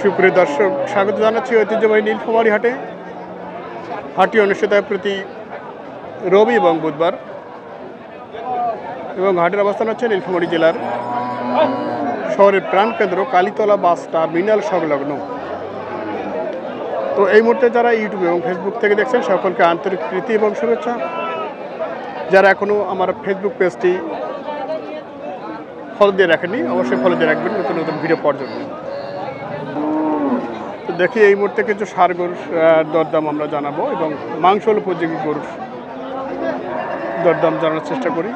সুপ্রিয় দর্শক, স্বাগত জানাচ্ছি ঐতিহ্যবাহী নীলফামারী হাটে। হাটটি অনুষ্ঠিত হয় প্রতি রবি এবং বুধবার এবং হাটের অবস্থান হচ্ছে নীলফামারী জেলার শহরের প্রাণকেন্দ্র কালীতলা বাস টার্মিনাল সংলগ্ন। তো এই মুহূর্তে যারা ইউটিউব এবং ফেসবুক থেকে দেখছেন সকলকে আন্তরিক প্রীতি এবং শুভেচ্ছা। যারা এখনও আমার ফেসবুক পেজটি ফলো দিয়ে রাখেননি অবশ্যই ফলো দিয়ে রাখবেন নতুন নতুন ভিডিও পাওয়ার জন্য। তো দেখি এই মুহূর্তে কিছু ষাঁড় গরুর দরদাম আমরা জানাবো এবং মাংস উপযোগী গরুর দরদাম জানার চেষ্টা করি।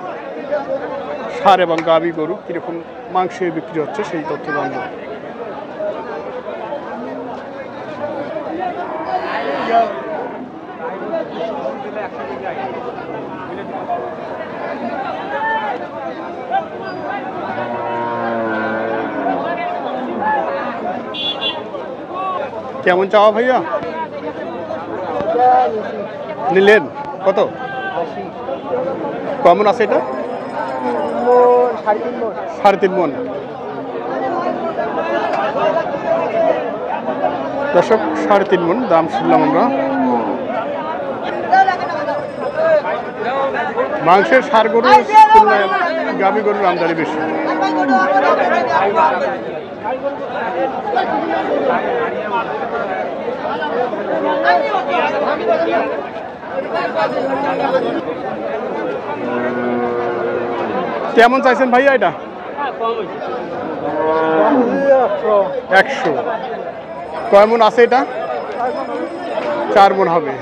ষাঁড় এবং গাভী গরু কীরকম মাংসে বিক্রি হচ্ছে সেই তথ্য জানবো। কেমন চাওয়া ভাইয়া? নিলেন কত? কেমন আছে এটা? 3.5 মন। দর্শক 3.5 মন দাম শুনলাম আমরা। মাংসের ষাঁড় গরু তুলনায় গাভী গরুর আমদানি বেশি। কেমন চাইছেন ভাইয়া এটা? 100। কয় মন আছে এটা? 4 মন হবে।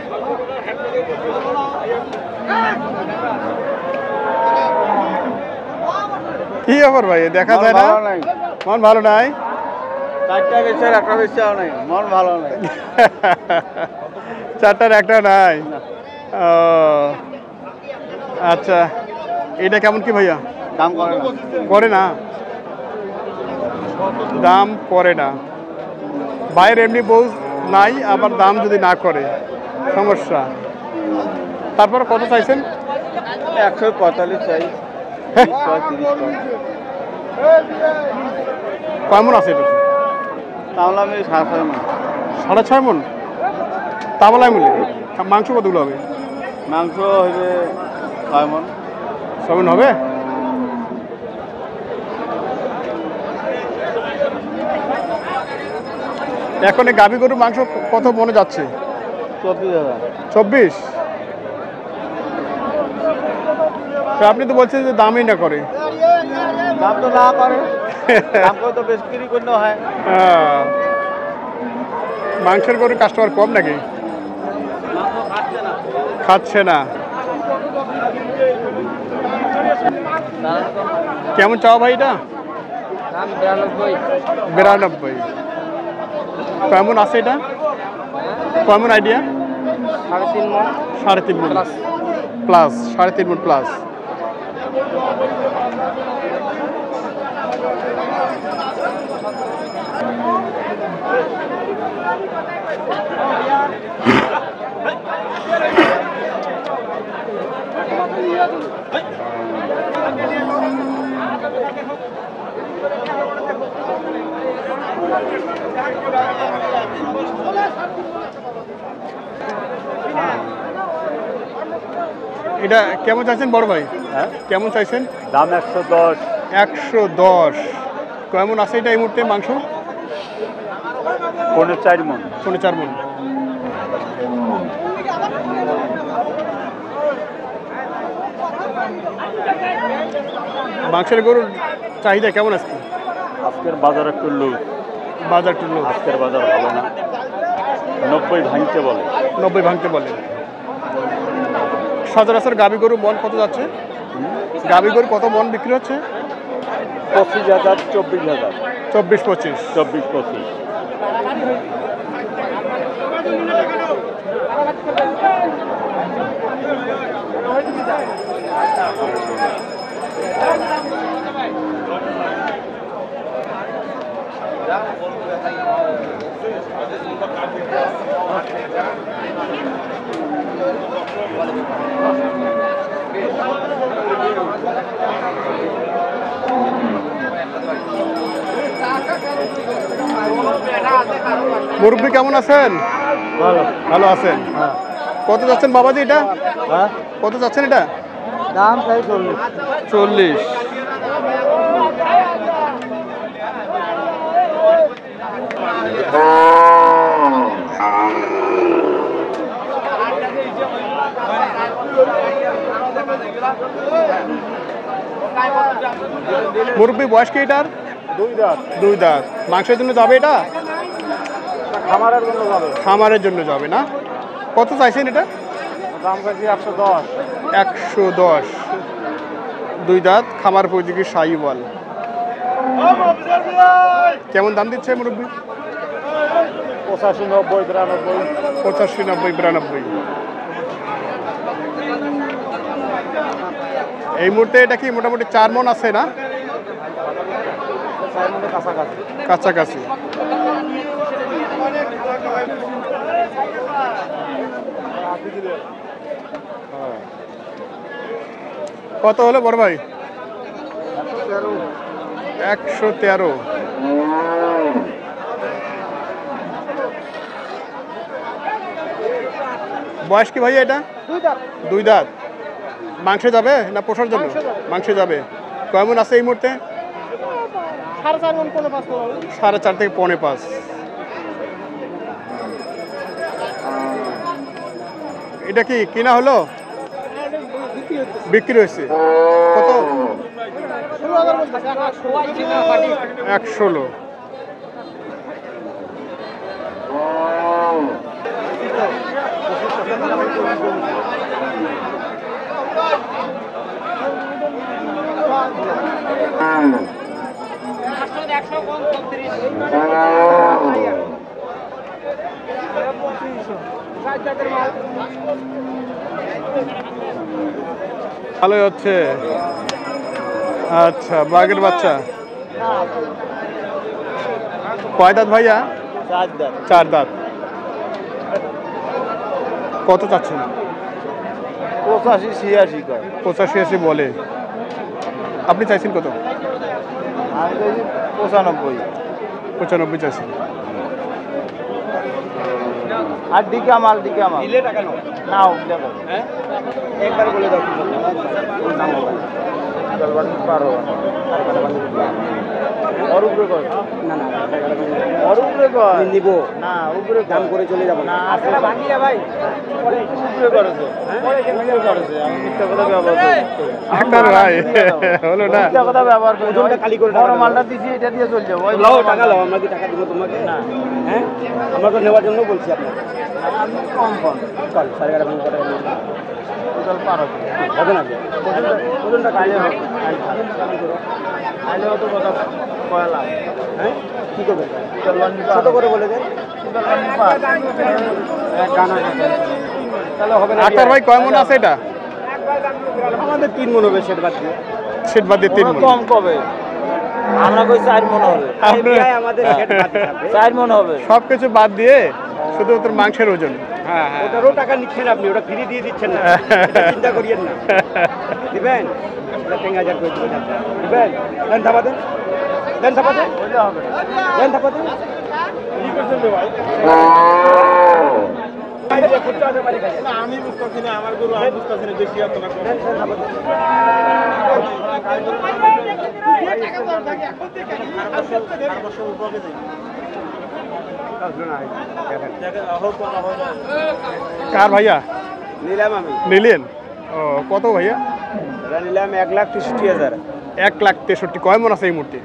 কি ব্যাপার ভাই, দেখা যায় না? মন ভালো নাই? মন ভালো নাই। 4টার একটা নাই। ও আচ্ছা, এটা কেমন কি ভাইয়া? দাম করে না, দাম করে না। ভাইয়ের এমনি বউ নাই, আবার দাম যদি না করে সমস্যা। তারপর কত চাইছেন? 145 চাই। কেমন আছে এটা? তাহলে আমি 6.5 মন। 6.5 মন তাবলায় মিলে। মাংস কতগুলো হবে? মাংস হবে 6 মন। 6 মন হবে। এখন এই গাভী গরুর মাংস কত মনে যাচ্ছে? 24,000। 24? আপনি তো বলছেন যে দামই না করে। দাম তো না করে, দাম করে তো বিক্রি করতে হয়। মাংসের গরুর কাস্টমার কম নাকি? খাচ্ছে না। কেমন চাও ভাই এটা? 92। কেমন আছে এটা? কেমন আইডিয়া? 3.5 মন। 3.5 মন প্লাস। 3.5 মন প্লাস। এটা কেমন চাইছেন বড় ভাই? হ্যাঁ, কেমন চাইছেন? দাম 110। 110। কেমন আছে এটা এই মুহূর্তে মাংস? 4.5 মন। 4 মন। মাংসের গরুর চাহিদা কেমন আজকে? আজকের বাজার একটু লুজ। বাজার টুলো আজকের বাজার ভালো না। 90 ভাঙতে বলে। 90 ভাঙতে বলে। সচরাচর গাভী গরু মন কত যাচ্ছে? গাভী গরু কত মন বিক্রি হচ্ছে? 25,000, 24,000। 24-25। 24-25। মুরব্বী কেমন আছেন? ভালো। ভালো আছেন। হ্যাঁ। কত যাচ্ছেন বাবাজি এটা? হ্যাঁ, কত যাচ্ছেন এটা? দাম চাই 40। 40। মুরব্বী বয়স কি এটার? 2 দাঁত। 2 দাঁত। মাংসের জন্য যাবে এটা? খামারের জন্য যাবে। খামারের জন্য যাবে না? কত চাইছেন এটা? দাম চাইছি 110। 110। 2 দাঁত, খামার উপযোগী শাহিওয়াল। কেমন দাম দিচ্ছে মুরব্বী? 85, 90, 93। 85, 90, 92। এই মুহূর্তে এটা কি মোটামুটি 4 মণ আছে না? 4 মণের কাছাকাছি। কাছাকাছি। কত হলো বড় ভাই? 113। বয়স কি ভাই এটা? 2 দাঁত। 2 দাঁত। মাংসে যাবে না পোষার জন্য? মাংসে যাবে। কেমন আছে এই মুহূর্তে? 4.5 মণ, 5.5 মণ। 4.5 থেকে 5.5। এটা কি কিনা হলো? বিক্রি হয়েছে। কত? 16,000 বলতেছে। 116। ভালোই হচ্ছে। আচ্ছা, বাঘের বাচ্চা। কয় দাঁত ভাইয়া? 4 দাঁত। 4 দাঁত। কত চাচ্ছেন? 85, 86 কয়। 85 বলে। আপনি চাইছেন কত? আমি চাইছি 95। 95 চাইছেন। আর দিকে মাল দিলে টাকা নাও। নাও দেখো। হ্যাঁ, একবার বলে দাও। নাম হবে। চলবার পারো। আর উপরে কর। না না, আর উপরে কর। নিব না, উপরে দাম করে চলে যাব না। আসলে ভাঙিয়া ভাই। পরে উপরে করেছে। পরে উপরে করেছে। আমি মিথ্যা কথা ব্যবহার করি। ডাক্তার ভাই হলো না। মিথ্যা কথা ব্যবহার করি। ওজনটা খালি করে বড় মালটা দিছি, এটা দিয়ে চল যাও। ওই লাও টাকা লাও, আমরা কি টাকা দিব তোমাকে? না। হ্যাঁ? আমরা তো নেওয়ার জন্য বলছি আপনাকে। আমি কম চল 11.5 টাকা নিন। টোটাল পার হবে না। ওজনটা কাইলে হবে। কাইলে তো কথা কয়লাম। হ্যাঁ, কি করবেন? ছোট করে বলে দেন। এক গানা তাহলে হবে না। ডাক্তার ভাই কয় মণ আছে এটা? আমাদের 3 মণ হবে সেট বাদ দিয়ে। সেট বাদ দিয়ে 3 মণ। কম কবে? আমরা কই 4 মণ হবে। আমাদের সেট বাদ দিয়ে 4 মণ হবে। সবকিছু বাদ দিয়ে শুধুমাত্র মাংসের ওজন। হ্যাঁ হ্যাঁ, ওটারও টাকা নিচ্ছেন আপনি, ওটা ফ্রি দিয়ে দিচ্ছেন না। এটা চিন্তা করিয়েন না। দিবেন? এটা 3000 করে দিবেন। দিবেন? দেন থাপা দেন। দেন থাপা দেন। ওইটা হবে। দেন থাপা দেন। কি করছেন রে ভাই? না, আমি বুঝতেছি না, আমার গরু আমি বুঝতেছি না, বেশি আর তোমার দেন থাপা দেন। কার ভাইয়া? নিলাম আমি। নিলেন? ও, কত ভাইয়া? এটা নিলাম 1,63,000। 1,63,000। কয় মণ আছে এই মুহূর্তে?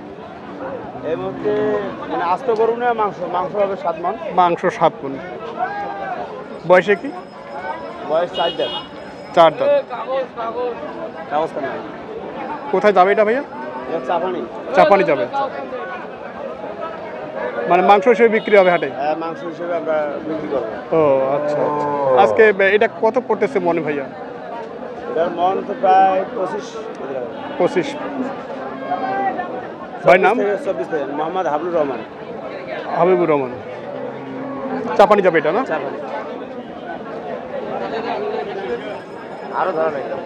এই মধ্যে মানে আস্ত গরু না মাংস? মাংস হবে 7 মণ। মাংস 7 মণ। বয়সে কি? বয়স 4 দাঁত। 4 দাঁত। ব্যবস্থা নাই। কোথায় যাবে এটা ভাইয়া? এটা চাপানি। চাপানি যাবে। মানে মাংস হিসেবে বিক্রি হবে হাটে? হ্যাঁ, মাংস হিসেবে আমরা বিক্রি করবো। ও আচ্ছা আচ্ছা। আজকে এটা কত পড়তেছে মনে ভাইয়া? এটার মন তো প্রায় 25। ভাই নাম? 24 থেকে মোহাম্মদ হাবলুর রহমান। হাবিবুর রহমান। চাপানি যাবে এটা না? চাপানি। আরো ধরা লাগবে।